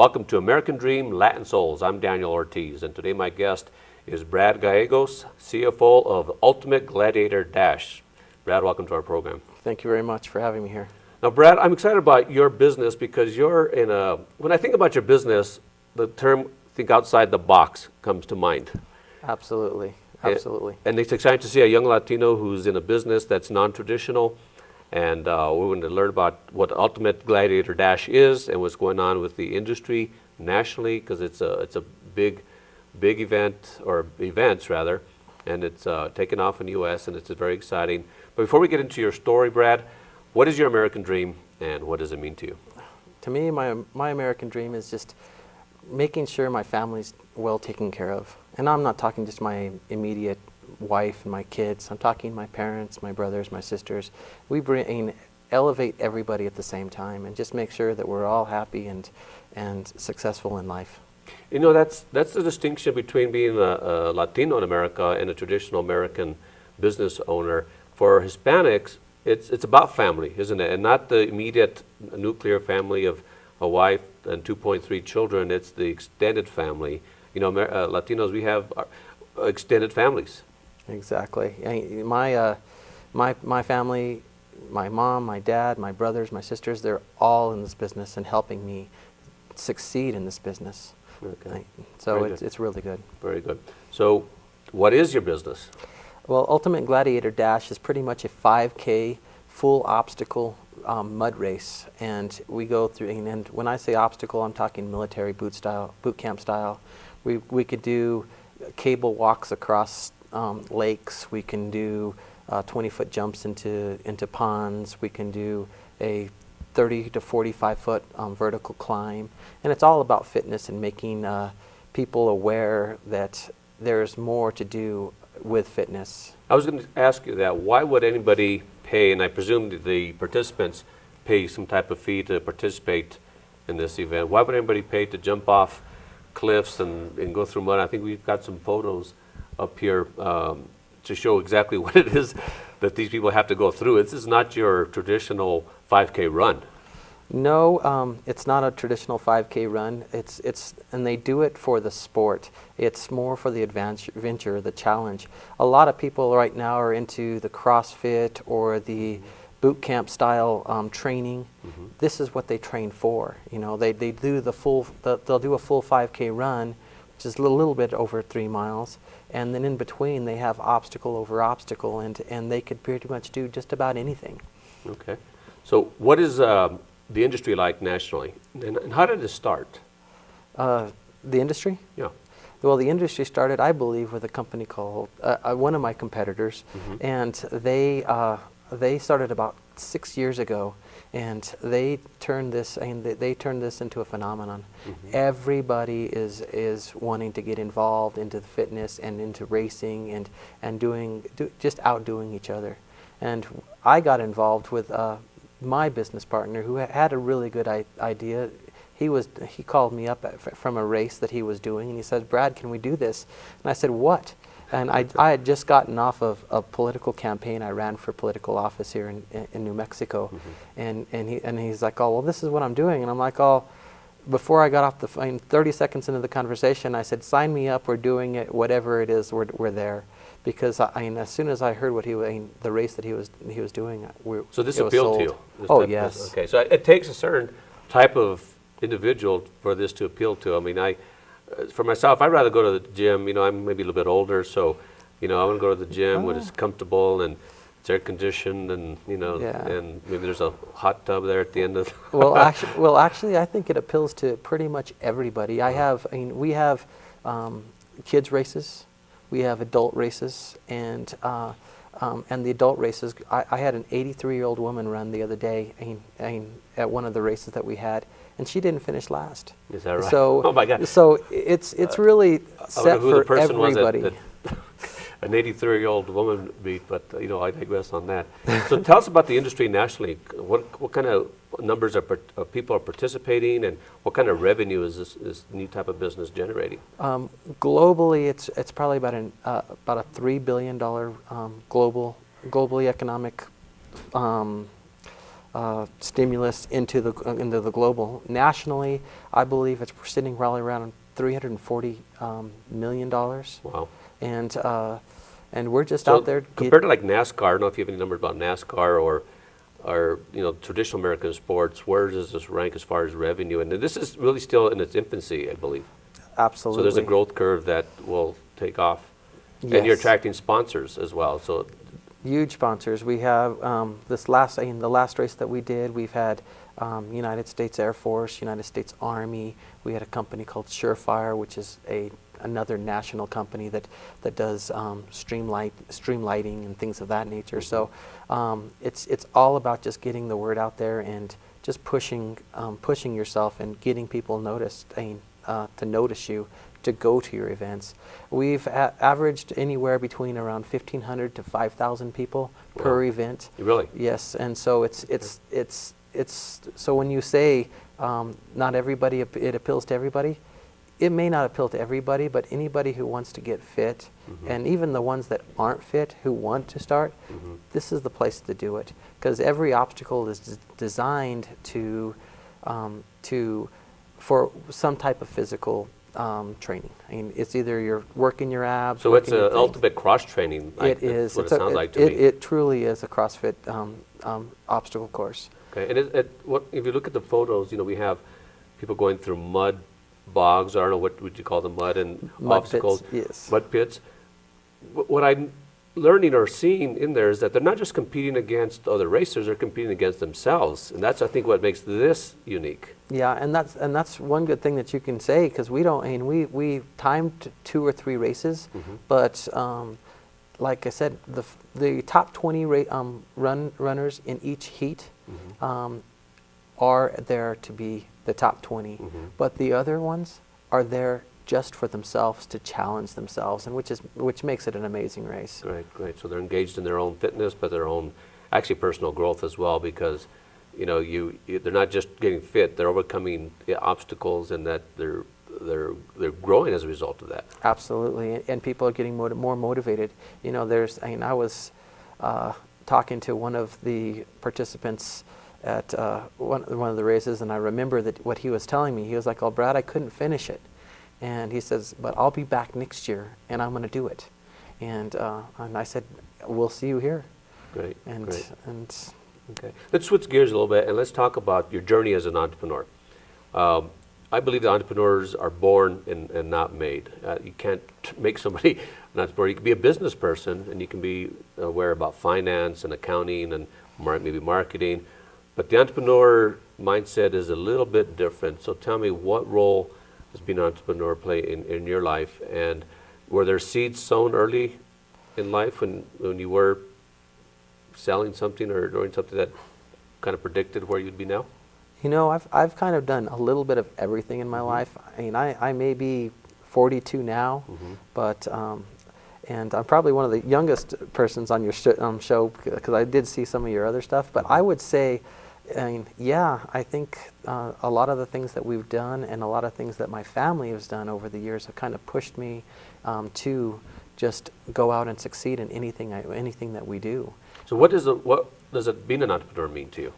Welcome to American Dream Latin Souls. I'm Daniel Ortiz, and today my guest is Brad Gallegos, CFO of Ulimate Gladiator Dash. Brad, welcome to our program. Thank you very much for having me here. Now, Brad, I'm excited about your business because when I think about your business, the term think outside the box comes to mind. Absolutely, absolutely. And it's exciting to see a young Latino who's in a business that's non-traditional. And we're going to learn about what Ulimate Gladiator Dash is and what's going on with the industry nationally, because it's a big event, or events rather, and it's taken off in the U.S. and it's very exciting. But before we get into your story, Brad, what is your American dream and what does it mean to you? To me, my American dream is just making sure my family's well taken care of. And I'm not talking just my immediate wife and my kids. I'm talking my parents, my brothers, my sisters. We elevate everybody at the same time and just make sure that we're all happy and successful in life. You know, that's the distinction between being a Latino in America and a traditional American business owner. For Hispanics, it's about family, isn't it? And not the immediate nuclear family of a wife and 2.3 children. It's the extended family. You know, Latinos, we have extended families. Exactly. My family, my mom, my dad, my brothers, my sisters, they're all in this business and helping me succeed in this business. Okay. So it's really good. Very good. So what is your business? Well, Ulimate Gladiator Dash is pretty much a 5K full obstacle mud race, and we go through. And when I say obstacle, I'm talking military boot camp style. We could do cable walks across lakes. We can do 20-foot jumps into ponds. We can do a 30 to 45-foot vertical climb, and it's all about fitness and making people aware that there's more to do with fitness. I was going to ask you that. Why would anybody pay, and I presume the participants pay some type of fee to participate in this event? Why would anybody pay to jump off cliffs and go through mud? I think we've got some photos up here to show exactly what it is that these people have to go through. This is not your traditional 5K run. No, it's not a traditional 5K run. And they do it for the sport. It's more for the adventure, the challenge. A lot of people right now are into the CrossFit or the boot camp style training. Mm-hmm. This is what they train for. You know, they do they'll do a full 5K run, which is a little bit over 3 miles, and then in between they have obstacle over obstacle, and they could pretty much do just about anything. Okay. So what is the industry like nationally, and how did it start? The industry? Yeah. Well, the industry started, I believe, with a company called one of my competitors, mm-hmm. and they started about 6 years ago, and they turned this into a phenomenon. Mm-hmm. Everybody is wanting to get involved into the fitness and into racing and just outdoing each other. And I got involved with my business partner, who had a really good idea. He called me up from a race that he was doing, and he said, "Brad, can we do this?" And I said, "What?" And I had just gotten off of a political campaign. I ran for political office here in New Mexico, mm-hmm. and he's like, "Oh, well, this is what I'm doing." And I'm like, "Oh." Before I got off the phone, 30 seconds into the conversation, I said, "Sign me up. We're doing it. Whatever it is, we're there." Because as soon as I heard the race that he was doing, so this appealed to you? Oh, yes. Okay, so it takes a certain type of individual for this to appeal to. I mean, for myself, I'd rather go to the gym. You know, I'm maybe a little bit older, so I want to go to the gym when it's comfortable and it's air conditioned, and and maybe there's a hot tub there at the end of. Well, actually, I think it appeals to pretty much everybody. We have kids races. We have adult races, and the adult races, I had an 83-year-old woman run the other day at one of the races that we had, and she didn't finish last. Is that right? So, oh my God! So it's really set for everybody. An 83-year-old woman beat, but I digress on that. So tell us about the industry nationally. What kind of numbers of people are participating, and what kind of revenue is this new type of business generating? Globally, it's probably about a $3 billion globally economic stimulus into the global. Nationally, I believe we're sitting probably around $340 million. Wow. And we're just So out there. compared to like NASCAR, I don't know if you have any numbers about NASCAR or traditional American sports, where does this rank as far as revenue? And this is really still in its infancy, I believe. Absolutely. So there's a growth curve that will take off. Yes. And you're attracting sponsors as well. So huge sponsors. We have the last race that we did, we've had United States Air Force, United States Army. We had a company called Surefire, which is another national company that does stream lighting and things of that nature. Mm-hmm. So it's all about just getting the word out there and just pushing yourself and getting people to notice you, to go to your events. We've averaged anywhere between around 1,500 to 5,000 people per event. Really? Yes, and so it's so when you say not everybody, it appeals to everybody. It may not appeal to everybody, but anybody who wants to get fit, mm-hmm. and even the ones that aren't fit who want to start, mm-hmm. this is the place to do it, because every obstacle is designed for some type of physical training. I mean, it's either you're working your abs. So it's an ultimate cross training. It is. What it sounds like to me. It truly is a CrossFit obstacle course. Okay, and if you look at the photos, we have people going through mud bogs. I don't know what would you call them, mud and obstacles. Pits, yes. Mud pits. What I'm learning or seeing in there is that they're not just competing against other racers; they're competing against themselves, and that's, I think, what makes this unique. Yeah, and that's one good thing that you can say, because we don't. I mean, we timed 2 or 3 races, mm-hmm. but like I said, the top 20 runners in each heat mm-hmm. Are there to be the top 20, mm-hmm. but the other ones are there just for themselves, to challenge themselves, and which makes it an amazing race. Great. So they're engaged in their own fitness, but their own actually personal growth as well, because they're not just getting fit; they're overcoming obstacles, and that they're growing as a result of that. Absolutely, and people are getting more motivated. I was talking to one of the participants at one of the races, and I remember that what he was telling me. He was like, "Oh, Brad, I couldn't finish it," and he says, "But I'll be back next year, and I'm going to do it." And I said, "We'll see you here." Great. Okay. Let's switch gears a little bit and let's talk about your journey as an entrepreneur. I believe that entrepreneurs are born and not made. You can't make somebody an entrepreneur. You can be a business person and you can be aware about finance and accounting and maybe marketing, but the entrepreneur mindset is a little bit different. So tell me, what role does being an entrepreneur play in your life, and were there seeds sown early in life when you were selling something or doing something that kind of predicted where you'd be now? I've kind of done a little bit of everything in my mm-hmm. life. I mean, I may be 42 now, mm-hmm. but and I'm probably one of the youngest persons on your show, because I did see some of your other stuff. But mm-hmm. I would say, I think a lot of the things that we've done and a lot of things that my family has done over the years have kind of pushed me to just go out and succeed in anything that we do. So what does it being an entrepreneur mean to you,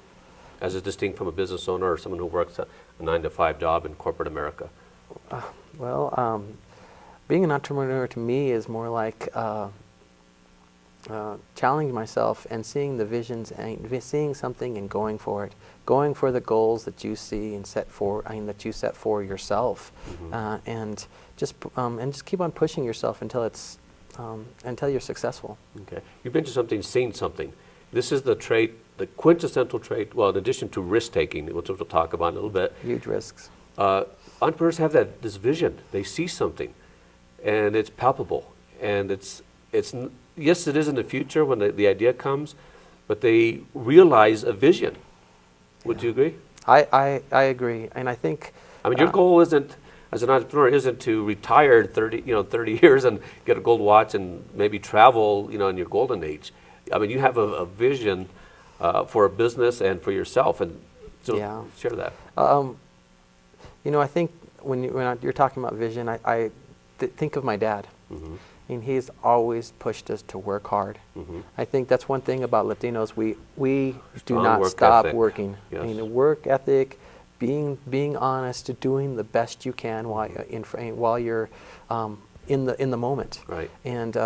as is distinct from a business owner or someone who works a 9-to-5 job in corporate America? Being an entrepreneur to me is more like challenging myself and seeing the visions and seeing something and going for it, going for the goals that you see and that you set for yourself, mm-hmm. and just keep on pushing yourself until you're successful. Okay, you mentioned something, seeing something. This is the trait, the quintessential trait. Well, in addition to risk taking, which we'll talk about in a little bit. Huge risks. Entrepreneurs have this vision. They see something, and it's palpable. And it's yes, it is in the future when the idea comes, but they realize a vision. Would you agree? I agree, and I think. I mean, your goal isn't, as an entrepreneur, isn't to retire 30 years and get a gold watch and maybe travel, in your golden age. I mean, you have a vision for a business and for yourself, and so share that. I think when you're talking about vision, I think of my dad, mm-hmm. and he's always pushed us to work hard. I think that's one thing about Latinos. We do Strong not work stop ethic. working. Yes. I mean, work ethic, being honest, doing the best you can while you're in the moment. Right. And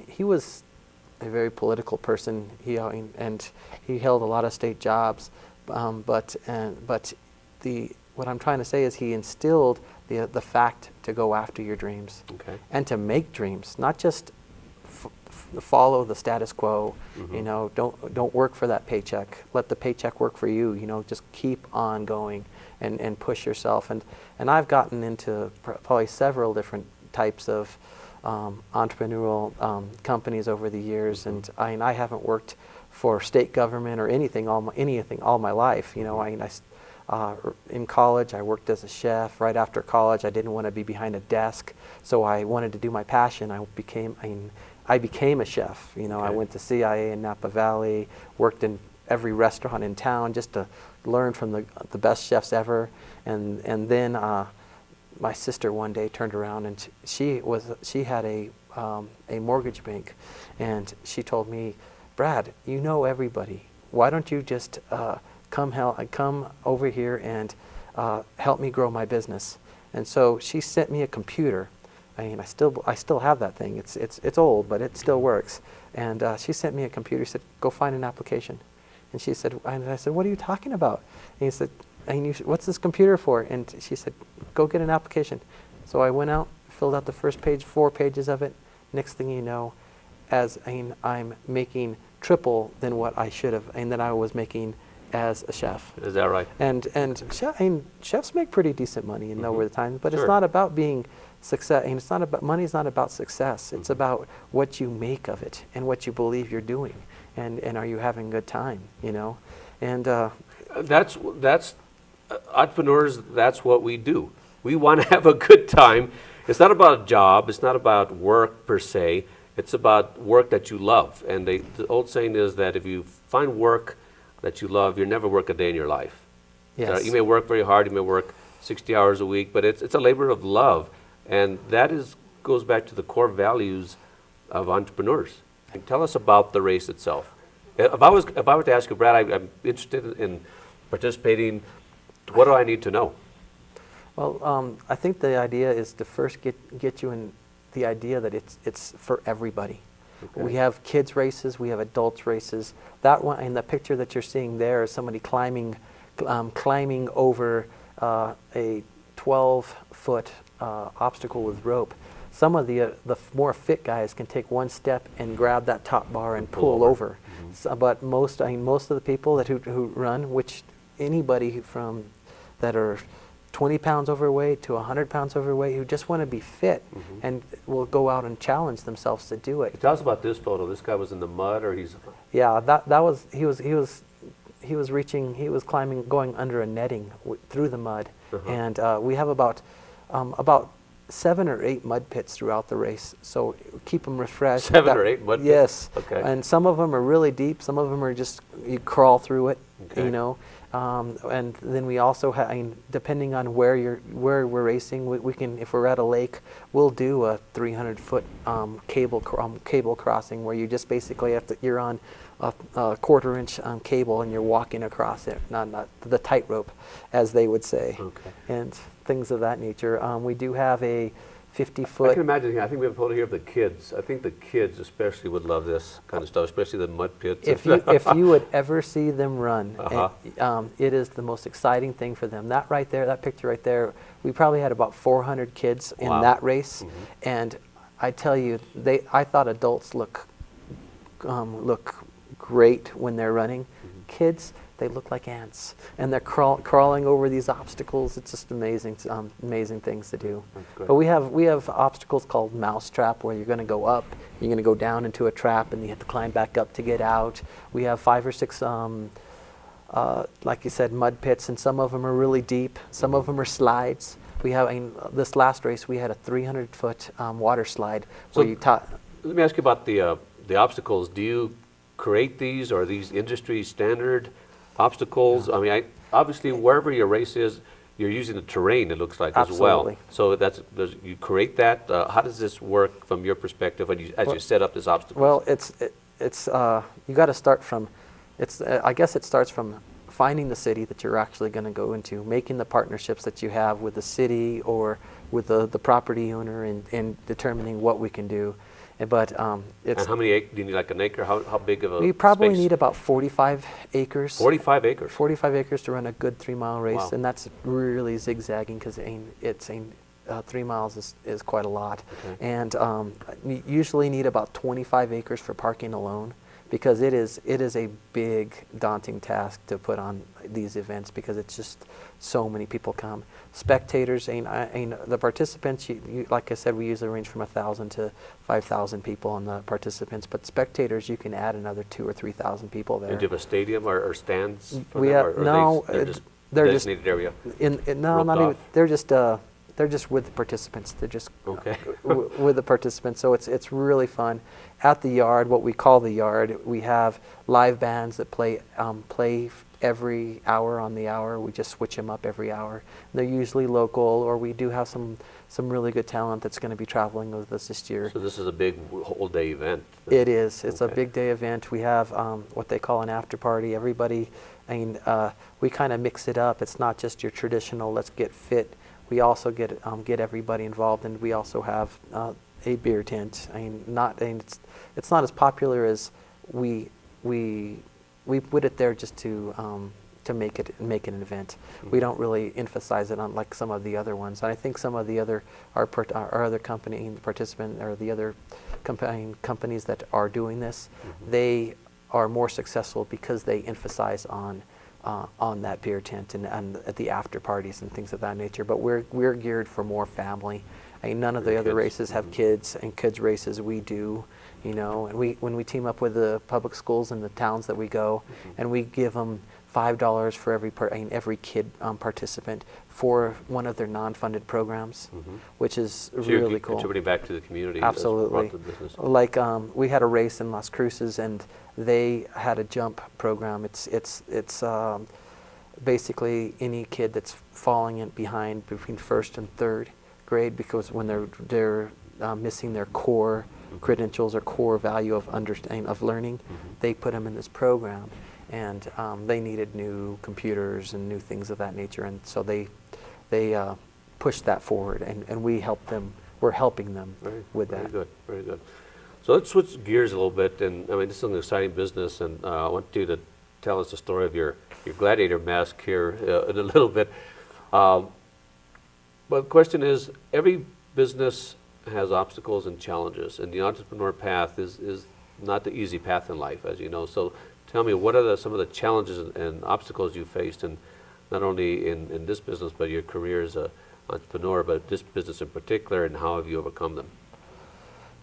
he was a very political person. And he held a lot of state jobs. But what I'm trying to say is he instilled the fact to go after your dreams, Okay. and to make dreams, not just follow the status quo. You know, don't work for that paycheck. Let the paycheck work for you. You know, just keep on going and push yourself. And I've gotten into probably several different types of entrepreneurial companies over the years, and I haven't worked for state government or anything all my life. You know, in college, I worked as a chef. Right after college, I didn't want to be behind a desk, so I wanted to do my passion. I became a chef. You know, I Okay. went to CIA in Napa Valley, worked in every restaurant in town just to learn from the best chefs ever. And then my sister one day turned around, and she had a mortgage bank, and she told me, "Brad, you know everybody. Why don't you just come over here and help me grow my business?" And so she sent me a computer. I mean, I still have that thing. It's old, but it still works. And she sent me a computer. She said, "Go find an application." And she said, and I said, "What are you talking about?" And he said, "What's this computer for?" And she said, "Go get an application." So I went out, filled out the first page, 4 pages of it. Next thing you know, I'm making triple than what I should have, and that I was making as a chef. Is that right? And chefs make pretty decent money over the time, but Sure. it's not about being success. And it's not about money's not about success. It's about what you make of it and what you believe you're doing, and are you having a good time? You know, and That's entrepreneurs. That's what we do. We want to have a good time. It's not about a job. It's not about work per se. It's about work that you love. And the old saying is that if you find work that you love, you'll never work a day in your life. So yes, you may work very hard. You may work 60 hours a week, but it's a labor of love, and that goes back to the core values of entrepreneurs. And tell us about the race itself. If I were to ask you, Brad, I'm interested in participating. What do I need to know? Well, I think the idea is to first get you in the idea that it's for everybody. Okay. We have kids races, we have adults races. That one, and the picture that you're seeing there is somebody climbing over a 12-foot obstacle with rope. Some of the more fit guys can take one step and grab that top bar and pull over. But most of the people who run, which anybody from that are 20 pounds overweight to 100 pounds overweight, who just want to be fit and will go out and challenge themselves to do it. Tell us about this photo. This guy was in the mud, or he's... Yeah, he was climbing, going under a netting through the mud, and we have about 7 or 8 mud pits throughout the race, so keep them refreshed. 7 or 8 mud pits? Yes. Okay. And some of them are really deep. Some of them are just you crawl through it. Okay. You know. And then we also have, depending on where we're racing, we can, if we're at a lake, we'll do a 300-foot cable crossing where you just basically you're on a 1/4-inch cable and you're walking across it, not the tightrope, as they would say, Okay. and things of that nature. We do have a I 50-foot. can imagine. I think we have a photo here of the kids. I think the kids especially would love this kind of stuff, especially the mud pits. If you would ever see them run, it is the most exciting thing for them. That right there, that picture right there, we probably had about 400 kids in Wow. that race, and I tell you, I thought adults look great when they're running. Kids, they look like ants, and they're crawling over these obstacles. It's just amazing things to do. That's great. But we have obstacles called mousetrap, where you're going to go up, you're going to go down into a trap, and you have to climb back up to get out. We have 5 or 6, like you said, mud pits, and some of them are really deep. Some of them are slides. We have this last race, we had a 300-foot water slide where you taught. Let me ask you about the obstacles. Do you create these, or are these industry standard obstacles? I mean, obviously, wherever your race is, you're using the terrain, it looks like, as well. Absolutely. So you create that. How does this work from your perspective as you set up this obstacle? Well, it's you got to start from, I guess it starts from finding the city that you're actually going to go into, making the partnerships that you have with the city or with the property owner, and determining what we can do. But it's. And how many acres? Do you need like an acre? How big of a We probably space? need about 45 acres. 45 acres. 45 acres to run a good 3-mile race, Wow. and that's really zigzagging because 3 miles is quite a lot. Okay. And you usually need about 25 acres for parking alone, because it is a big, daunting task to put on these events, because it's just so many people come. Spectators, the participants, like I said, we usually range from 1,000 to 5,000 people on the participants, but spectators, you can add another 2,000 or 3,000 people there. And do you have a stadium or stands for We them, have or no. they're just They're just designated area? no, roped not even. off? They're just with the participants. They're just Okay. with the participants. So it's really fun. At the yard, what we call the yard, we have live bands that play every hour on the hour. We just switch them up every hour. They're usually local, or we do have some really good talent that's going to be traveling with us this year. So this is a big whole day event. It is. It's Okay. a big day event. We have what they call an after party. Everybody, we kind of mix it up. It's not just your traditional let's get fit. We also get everybody involved, and we also have a beer tent. It's not as popular as we put it there just to make it an event. We don't really emphasize it on like some of the other ones. And I think some of the other our other company participant, or the other companies that are doing this, they are more successful because they emphasize on that beer tent and at the after parties and things of that nature. But we're geared for more family. None of the other Kids. races have kids, and kids races we do. And when we team up with the public schools in the towns that we go, and we give them $5 for every kid participant for one of their non-funded programs, which is So you're really cool. contributing back to the community. Absolutely. As part of the business. Like we had a race in Las Cruces, and they had a jump program. It's basically any kid that's falling in behind between first and third grade, because when they're missing their core credentials or core value of understanding of learning, they put them in this program, and they needed new computers and new things of that nature, and so they pushed that forward, and we helped them. We're helping them with that. Very good, very good. So let's switch gears a little bit, and this is an exciting business, and I want you to tell us the story of your gladiator mask here in a little bit. But the question is, every business has obstacles and challenges, and the entrepreneur path is not the easy path in life, as you know. So tell me, what are some of the challenges and obstacles you faced, and not only in this business, but your career as an entrepreneur, but this business in particular, and how have you overcome them?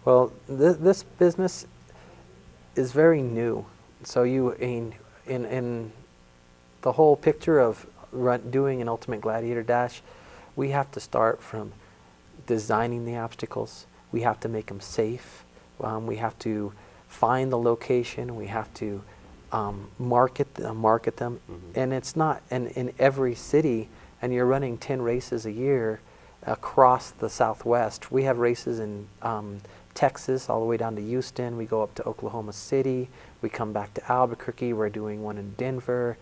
Well, this business is very new. So in the whole picture of doing an Ultimate Gladiator Dash, we have to start from designing the obstacles. We have to make them safe. We have to find the location. We have to market them. And it's not, and in every city, and you're running 10 races a year across the Southwest. We have races in Texas, all the way down to Houston. We go up to Oklahoma City. We come back to Albuquerque. We're doing one in Denver,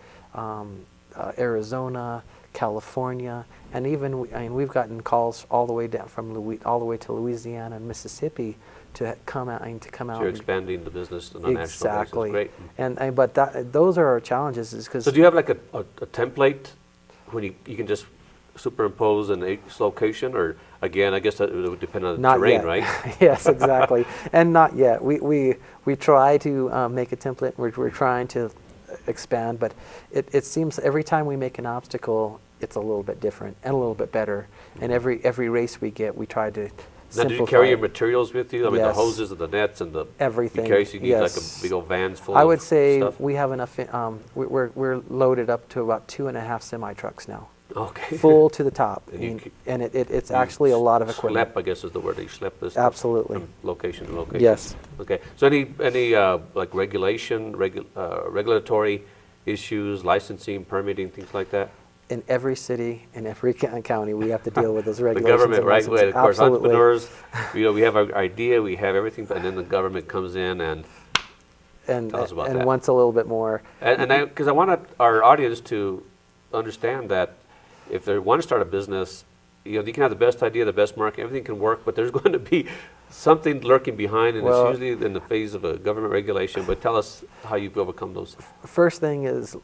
Arizona, California, and even we've gotten calls all the way down from all the way to Louisiana and Mississippi to come out So you're expanding the business on a national basis. Exactly. Great. But those are our challenges, is because So do you have like a template when you can just superimpose an location, or again, I guess that it would depend on the not terrain, yet. right? Yes, exactly. And not yet. We try to make a template. We're trying to expand, but it seems every time we make an obstacle, it's a little bit different and a little bit better. And every race we get, we try to Now, simplify do you carry your it. materials with you? I mean, the Yes. hoses and the nets and the Everything. You carry, so you need like Yes. a big old vans full I of would say stuff? we have enough. We're loaded up to about 2.5 semi trucks now, Okay. full to the top. And you And it's actually a lot of equipment. Schlep, I guess is the word. You schlep this stuff Absolutely. from location to location. Yes. Okay. So any like regulatory issues, licensing, permitting, things like that? in every city, in every county, we have to deal with those The regulations. government, and right? licenses. Of course, Absolutely. entrepreneurs, we have our idea, we have everything, and then the government comes in and And, tell us about and that. wants a little bit more. Because I want our audience to understand that if they want to start a business, you can have the best idea, the best market, everything can work, but there's going to be something lurking behind, and Well, it's usually in the phase of a government regulation. But tell us how you've overcome those. First thing is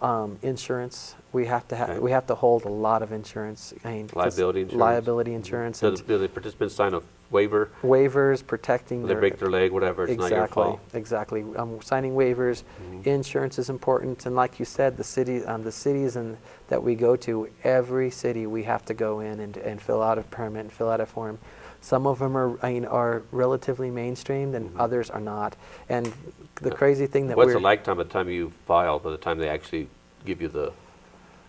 insurance. We have to Okay. we have to hold a lot of insurance. 'Cause Liability insurance. Liability insurance. Do And the participants sign a waiver? waivers, protecting When they break their leg, whatever, it's not your fault. Exactly. Signing waivers, insurance is important, and like you said, the cities that we go to, every city we have to go in and fill out a permit and fill out a form. Some of them are relatively mainstreamed, and others are not. And the crazy thing that What's the lifetime by the time you file, by the time they actually give you the?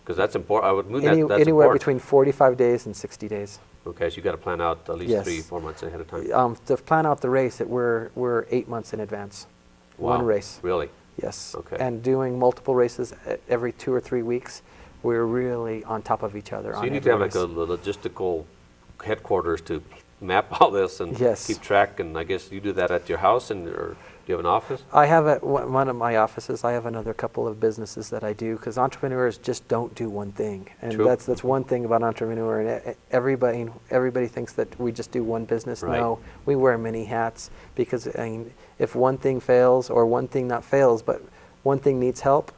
Because that's important. I would that's anywhere important. between 45 days and 60 days. Okay, so you got to plan out at least Yes. 3-4 months ahead of time. To plan out the race, we're 8 months in advance. Wow. One race. Really? Yes. Okay. And doing multiple races every 2 or 3 weeks, we're really on top of each other. So on you need to every have like a race. logistical headquarters to map all this and Yes. keep track. And I guess you do that at your house, or do you have an office? I have one of my offices. I have another couple of businesses that I do, because entrepreneurs just don't do one thing, and True. that's one thing about entrepreneur. And everybody thinks that we just do one business. Right. No, we wear many hats, because if one thing fails, or one thing not fails, but one thing needs help,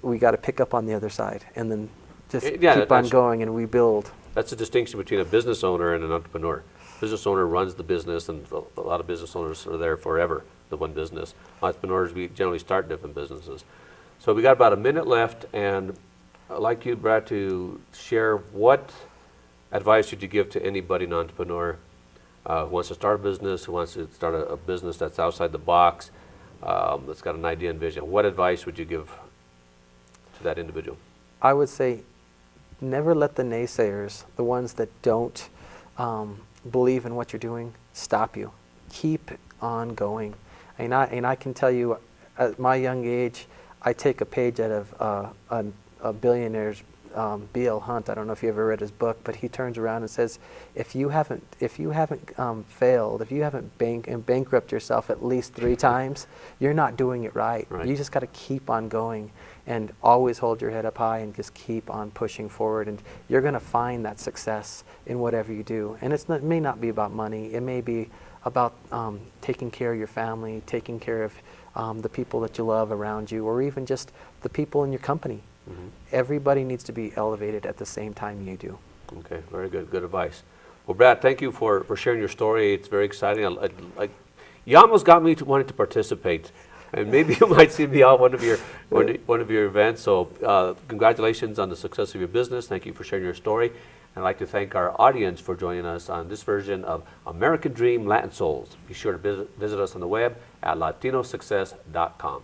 we got to pick up on the other side, and then just Yeah, keep on that's- going, and we build. That's the distinction between a business owner and an entrepreneur. Business owner runs the business, and a lot of business owners are there forever, the one business. Entrepreneurs, we generally start different businesses. So we got about a minute left, and I'd like you, Brad, to share what advice would you give to anybody, an entrepreneur who wants to start a business, who wants to start a business that's outside the box, that's got an idea and vision. What advice would you give to that individual? I would say, never let the naysayers, the ones that don't believe in what you're doing, stop you. Keep on going. And I can tell you, at my young age, I take a page out of a billionaire's B.L. Hunt. I don't know if you ever read his book, but he turns around and says, if you haven't failed, if you haven't bankrupt yourself at least 3 times, you're not doing it right. Right. You just got to keep on going, and always hold your head up high, and just keep on pushing forward, and you're going to find that success in whatever you do. And it may not be about money. It may be about taking care of your family, taking care of the people that you love around you, or even just the people in your company. Everybody needs to be elevated at the same time you do. Okay, very good. Good advice. Well, Brad, thank you for sharing your story. It's very exciting. You almost got me to wanting to participate, and maybe you might see me on one of your events. So, congratulations on the success of your business. Thank you for sharing your story. I'd like to thank our audience for joining us on this version of American Dream Latin Souls. Be sure to visit us on the web at latinosuccess.com.